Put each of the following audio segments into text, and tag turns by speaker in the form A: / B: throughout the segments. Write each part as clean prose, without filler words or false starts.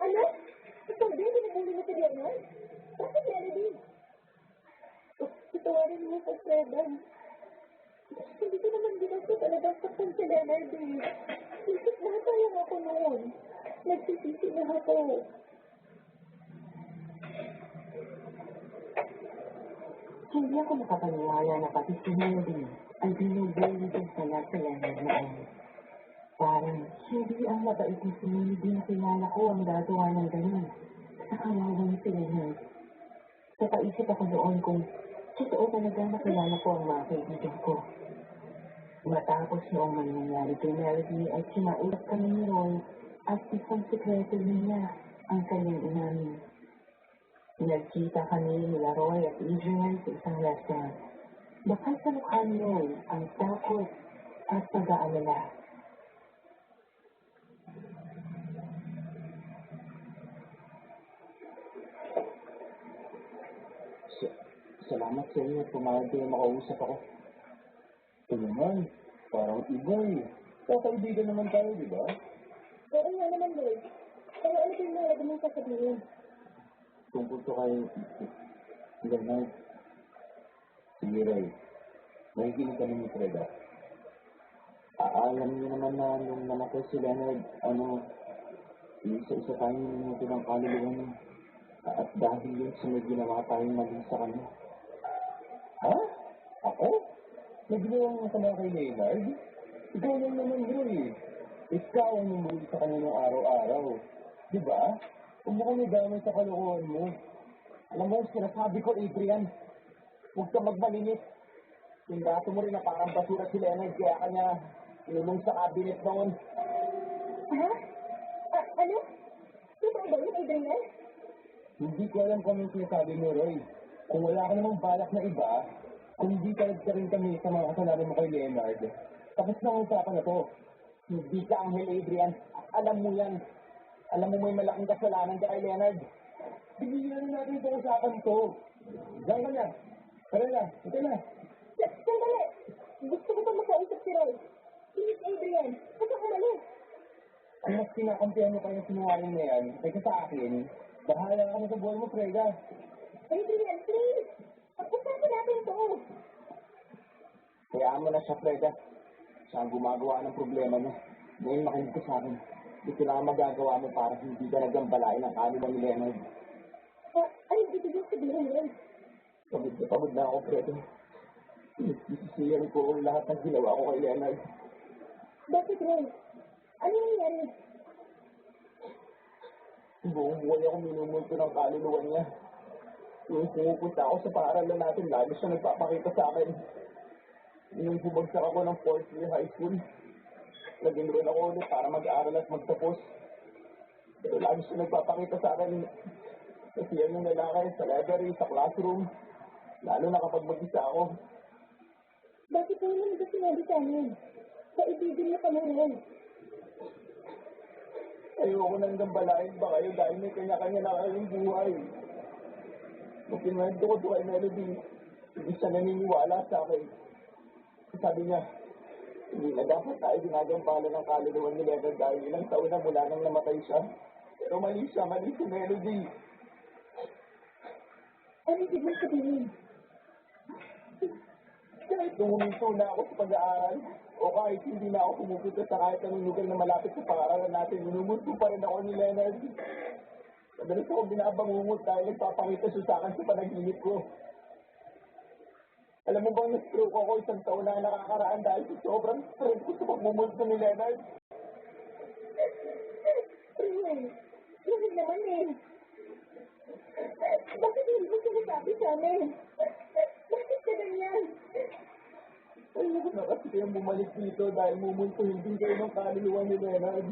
A: Ano? Ikaw din, binabuli mo si Leonard? Bakit Melody? Itawarin mo sa Fredan. Hindi ko naman ginagawa talaga saktan si Leonard eh. Isip na tayo ako noon. Nagsisisi na ako.
B: Hindi ako nakapaniwala na pati si Melody ay binubuli din pala sa Leonard noon. Parang hindi ang mabait ni si Melody na kilala ko ang gagawa ng ganun. Nakalawa ni si Leonard. Napaisip ako noon kung totoo talaga nakilala ko ang mga kaibigan ko. Matapos noong may nangyari kay Melody ay sinaulap kami ni Roy at isang sekreto niya ang kanyang inamin. Nagkita kami nila Roy at Adrian sa isang restaurant. Baka sa mukha ni Roy ang takot at pag-aalala.
C: Salamat sa inyo at pumayag kayo makausap ako. Ito naman, parang iba eh. Kakaibigan naman tayo, di ba?
A: Oo nga naman, Lloyd. Pero ano din mahalaga mong sasabihin?
C: Tungkol to kay Leonard. Sige, Ray. Nakikinig kami ni Freda. Alam niyo naman na nung namatay si Leonard, isa-isa tayong minuto ng kaluluwa niya. At dahil yun sa may ginawa tayong mali sa kanya. Ha? Ako? Naginawa mo masama kay Leonard? Ikaw lang naman yun eh. Ikaw ang namuli sa kanya ng araw-araw. Di ba? Huwag mo kami gamit sa kalokohan mo. Alam mo, sinasabi ko, Adrian, huwag ka magmalinit. Yung gato mo rin na parang basura si Leonard, kaya kanya inulong sa cabinet noon.
A: Ha? Ano? Totoo ba yun, Adrian?
C: Hindi ko alam kung anong sinasabi mo, Roy. Kung wala ka namang balak na iba, kung hindi ka rin kami sa mga kasalanan mo kay Leonard, tapos na ang usapan na to. Hindi ka Angel, Adrian. Alam mo yan. Alam mo may malaking kasalanan ka kay Leonard. Bigyan na natin itong usapan to. Diyan ka na. Tara na. Ito na.
A: Sandali! Gusto ko pa makausap si Roy. Please, Adrian. Huwag ka umalis.
C: Ang mas kinakampihan mo kayo sinungaling na yan, kaysa sa akin, bahala ka na sa buhay mo, Freda.
A: Adrian, please! Pag-usapan natin ito.
C: Kayaan mo na siya, Freda. Siya ang gumagawa ng problema niya. Ngayon makinig ka sa akin. Ito na ang magagawa mo para hindi ka nagambalain ang kaluluwa ni Leonard.
A: Ano ibig sabihin, Roy?
C: Pagod na ako, Freda. Isisiyan ko ang lahat ng ginawa ko kay Leonard.
A: Bakit, Roy? Ano nangyari?
C: Buong buhay ako minumulto ng kaluluwa niya. Nung pumupunta ako sa paaralan natin, lagi siya nagpapakita sa akin. Nung bumagsak ako ng 4th year high school, nag-enroll ako ulit para mag-aaral at magtapos. Pero lagi siya nagpapakita sa akin kasi yan yung lalaki sa library, sa classroom, lalo na kapag mag-isa ako.
A: Bakit mo naman ito sinabi sa amin? Kaibigan niya kami, Roy.
C: Ayoko nang gambalain ba kayo dahil may kanya-kanya na kayong buhay. Nung pinwento ko doon kay Melody, hindi siya naniniwala sa akin. Sabi niya, hindi na dapat tayo ginagampalan ng kaluluwa ni Leonard dahil ilang taon na mula nang namatay siya. Pero mali siya, mali si Melody.
A: Ano ibig mong sabihin?
C: Kahit nunguminto na ako sa pag-aaral, o kahit hindi na ako pumupunta sa kahit anong lugar na malapit sa pag-aaralan natin, inumunto pa rin ako ni Leonard. Madalas ako binabangungot dahil nagpapakita siya sa akin sa panaginip ko. Alam mo bang na-stroke ako isang taon na nakakaraan dahil sa sobrang stress ko sa pagmumulto ni Leonard?
A: Roy, bakit naman eh? Bakit hindi mo sinasabi sa amin? Bakit ka ganyan?
C: Ayoko na kasi kayong bumalik dito dahil mumultuhin din kayo ng kaluluwa ni Leonard.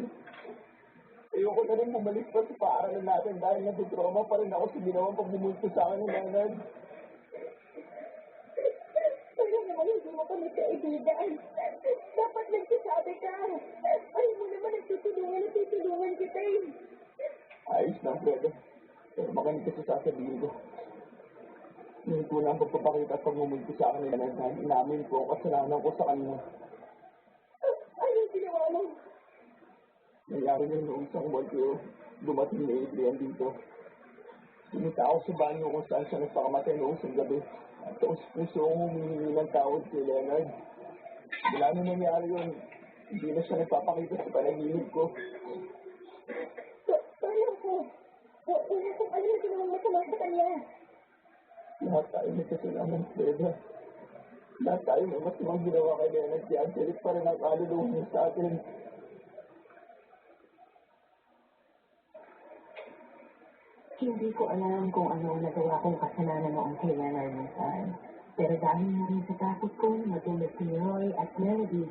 C: Ayoko na rin bumalik pa sa paaralan natin dahil nag-trauma pa rin ako sa ginawang pagmumulto sa akin ni Leonard.
A: Kaya naman hindi mo kami kaibigan. Dapat nagsasabi ka. Ay mo naman nagtutulungan kita eh.
C: Ayos na, Fredo. Pero makinig kasi sasabihin ko. Yung tunang pagpapakita at pagmumulto sa akin ni Leonard dahil inamin ko ang kasalanan ko sa kanya.
A: Ano yung ginawa mo?
C: Nangyari na noong isang buwan ko, dumating ni Adrian dito. Sinita ako sa banyo kung saan siya nagpakamatay noong isang gabi. At taos puso akong humihingi ng tawad kay Leonard. Wala nang nangyari yun. Hindi na siya nagpapakita sa panaginip ko.
A: Sorry ako. Wala kong alam na ginawang masama sa kanya.
C: Lahat tayo may kasalanan, Freda. Lahat tayo may masamang ginawa kay Leonard. Si Angelic pa rin ang kaluluwa niya sa atin.
B: Hindi ko alam kung ano ang nagawa kong kasalanan noong kay Leonard minsan. Pero dahil na rin sa takot ko na matulad si Roy at Melody,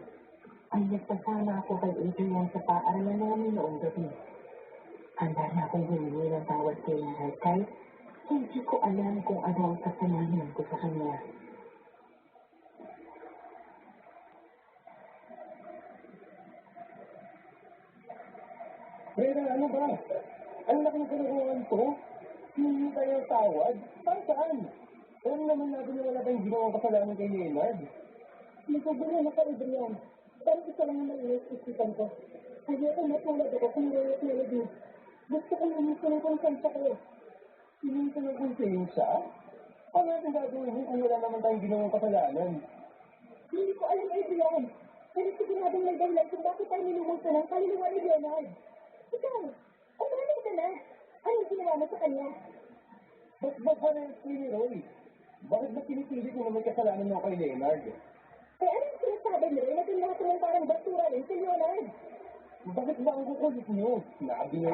B: ay nagpasama ako kay Adrian sa paaralan namin noong gabi. Handa na akong humingi ng tawad kay Leonard kahit hindi ko alam kung ano ang kasalanan ko sa kanya.
C: Freda, ano ba? Ang laking kinakuhan to? Hindi tayo tawad? Para saan? Alam naman natin na wala tayong ginawang kasalanan kay Leonard.
A: Nagsabuhan ako, Adrian. Pero isa lang ang malinis isipan ko. Ayoko matulad ako kung Roy at Melody. Gusto ko lumisin ng konsensya ko.
C: Hindi ka ng konsensya? Ano natin gagawin kung wala naman tayong ginawang kasalanan?
A: Hindi ko alam, Adrian. Pero siguradong may dahilan kung bakit tayo nilulungsa ng kaluluwa ni Leonard. Ikaw, umalim ka na. Anong ginawa mo sa kanya?
C: Ba't ba parehas ni Roy? Bakit ba pinipilit mo na may kasalanan mo kay Leonard?
A: Eh, anong sinasabi ni Roy na lahat ng parang basura rin si Leonard?
C: Bakit ba ang kukulit niyo? Sinabi niyo.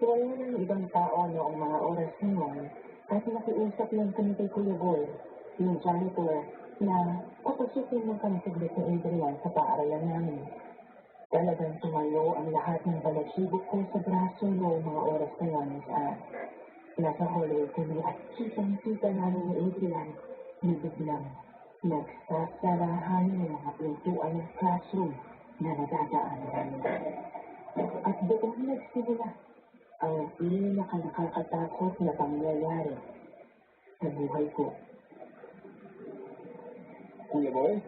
B: Wala ng ibang tao noong mga oras na yun at nakiusap lang kami kay Kuya Boy, yung janitor, na papasukin ng kami saglit ni Adrian sa paaralan namin. Talagang tumayo ang lahat ng balagsibok ko sa braso noong mga oras na yun saan nasa hallway kami at kitang-kita namin ni Adrian na biglang nagsasarahan ng mga pintuan ng classroom na nadadaanan. At doon nagsimula ang pinakanakakatakot na pangyayari sa buhay ko.
C: Kuya Boy?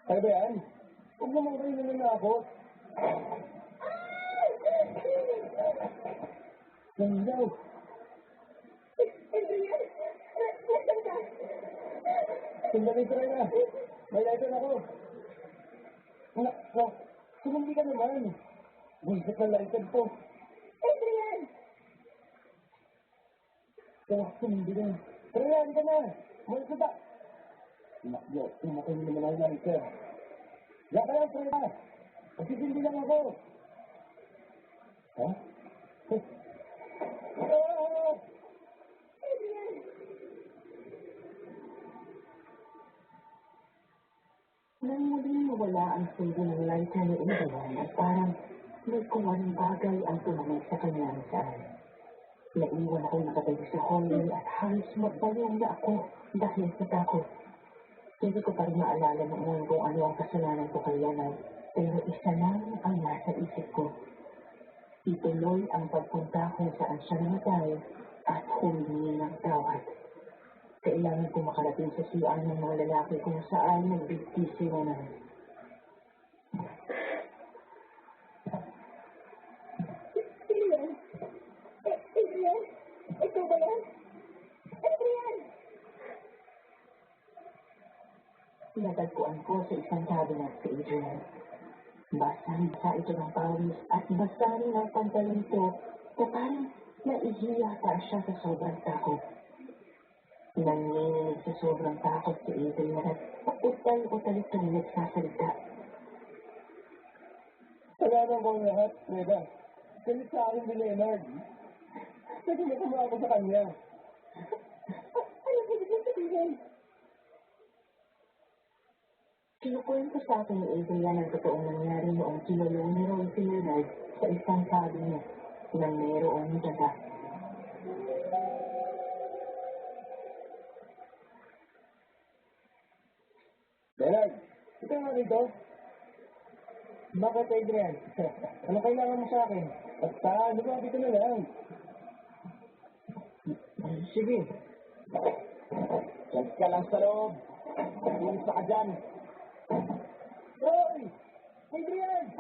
C: Ano ba yan? Huwag naman kayo nananakot. Nandiyaw.
A: Adrian, nasaan ka?
C: Sandali ka na. May lighter ako. Sumindi ka naman. Buisit na lighter po.
A: Adrian!
C: Sumindi ka. Tarayan ka na. May ka ba? Nakyo, tumatay mo naman ang lighter. Yan ka lang, Freda. Magsisindi lang ako. Ha?
A: Adrian!
B: Nang muling nawala ang sundo ng lighter ni Adrian at parang may kuwanang bagay ang tumamay sa kanya saan. Naiwan ako nakatayo sa hallway at halos magbayong na ako dahil sa takot. Hindi ko pa rin maalala noon kung ano ang kasalanan ko kay Leonard, pero isa lang ang nasa isip ko. Ituloy ang pagpunta kung saan siya namatay at humingi ng tawad. Kailangan ko makarating sa siyaan ng mga lalaki kung saan nagbigti si Leonard.
A: Adrian! Adrian! Ikaw ba yan? Adrian!
B: Natagpuan ko sa isang cabinet si Adrian. Basang-basa ito ng pawis at basa rin ang pantalon ito na parang naihiya pa siya sa sobrang takot. Nanginginig sa sobrang takot si Adrian at pautay-utay itong nagsasalita.
C: Salamat ko ang lahat, Freda. Galit sa akin ni Leonard. Kasi masama ako sa kanya.
A: Anong ibig mong sabihin?
B: Kinukwento sa akin ni Adrian ang totoong nangyari noong kinulong ni Roy si Leonard sa isang cabinet na mayroong daga.
C: Leonard, ito nga rito. Bakit, Adrian? Ano kailangan mo sa akin? Basta, lumapit ka na lang. Sige. Diyan ka lang sa loob. Iisa ka dyan.